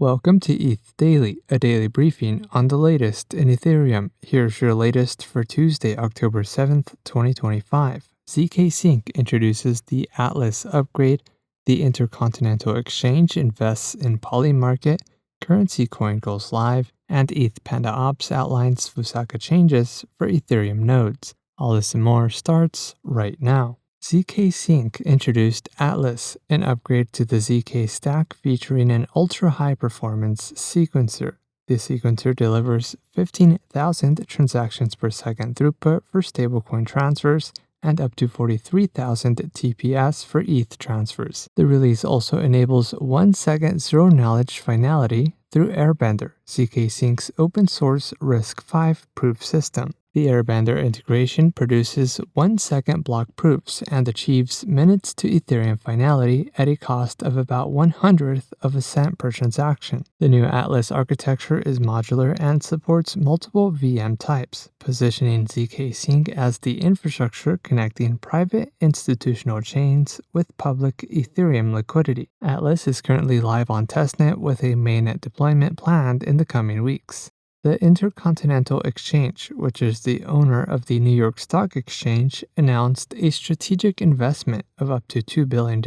Welcome to ETH Daily, a daily briefing on the latest in Ethereum. Here's your latest for Tuesday, October 7th, 2025. ZKsync introduces the Atlas upgrade, the Intercontinental Exchange invests in Poly Market, Currency Coin goes live, and ETH Panda Ops outlines Fusaka changes for Ethereum nodes. All this and more starts right now. ZKsync introduced Atlas, an upgrade to the ZK stack featuring an ultra-high performance sequencer. The sequencer delivers 15,000 transactions per second throughput for stablecoin transfers and up to 43,000 TPS for ETH transfers. The release also enables 1-second zero-knowledge finality through Airbender, ZKsync's open-source RISC-V proof system. The Airbender integration produces 1-second block proofs and achieves minutes to Ethereum finality at a cost of about 1/100th of a cent per transaction. The new Atlas architecture is modular and supports multiple VM types, positioning ZKsync as the infrastructure connecting private institutional chains with public Ethereum liquidity. Atlas is currently live on testnet with a mainnet deployment planned in the coming weeks. The Intercontinental Exchange, which is the owner of the New York Stock Exchange, announced a strategic investment of up to $2 billion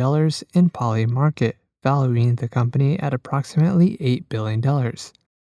in Poly Market, valuing the company at approximately $8 billion.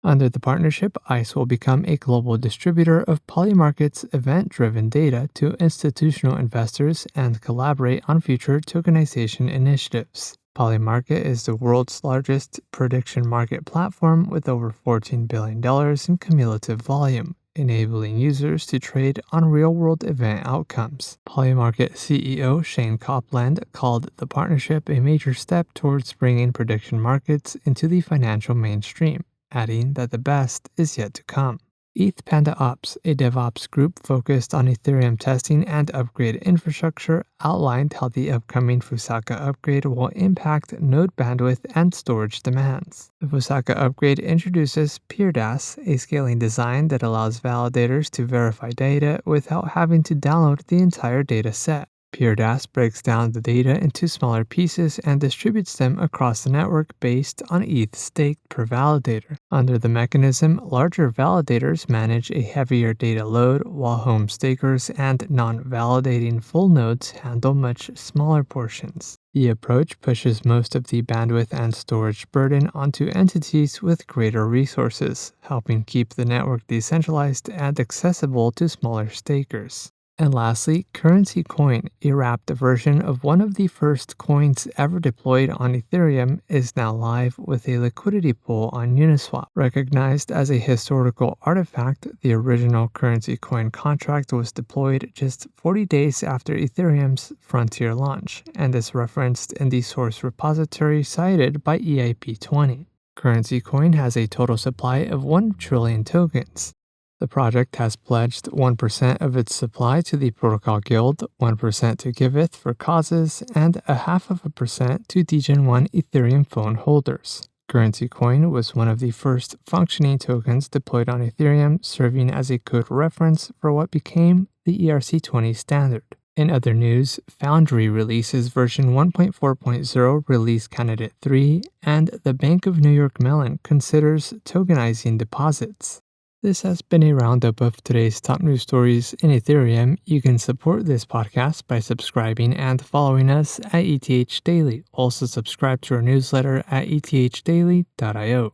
Under the partnership, ICE will become a global distributor of Poly Market's event-driven data to institutional investors and collaborate on future tokenization initiatives. Poly Market is the world's largest prediction market platform with over $14 billion in cumulative volume, enabling users to trade on real-world event outcomes. Poly Market CEO Shane Copland called the partnership a major step towards bringing prediction markets into the financial mainstream, adding that the best is yet to come. ETH Panda Ops, a DevOps group focused on Ethereum testing and upgrade infrastructure, outlined how the upcoming Fusaka upgrade will impact node bandwidth and storage demands. The Fusaka upgrade introduces PeerDAS, a scaling design that allows validators to verify data without having to download the entire data set. PeerDAS breaks down the data into smaller pieces and distributes them across the network based on ETH staked per validator. Under the mechanism, larger validators manage a heavier data load, while home stakers and non-validating full nodes handle much smaller portions. The approach pushes most of the bandwidth and storage burden onto entities with greater resources, helping keep the network decentralized and accessible to smaller stakers. And lastly, Currency Coin, a wrapped version of one of the first coins ever deployed on Ethereum, is now live with a liquidity pool on Uniswap. Recognized as a historical artifact, the original Currency Coin contract was deployed just 40 days after Ethereum's Frontier launch, and is referenced in the source repository cited by EIP20. Currency Coin has a total supply of 1 trillion tokens. The project has pledged 1% of its supply to the Protocol Guild, 1% to Giveth for causes, and 0.5% to Degen 1 Ethereum phone holders. Currency Coin was one of the first functioning tokens deployed on Ethereum, serving as a code reference for what became the ERC20 standard. In other news, Foundry releases version 1.4.0 release candidate 3, and the Bank of New York Mellon considers tokenizing deposits. This has been a roundup of today's top news stories in Ethereum. You can support this podcast by subscribing and following us at ETH Daily. Also subscribe to our newsletter at ethdaily.io.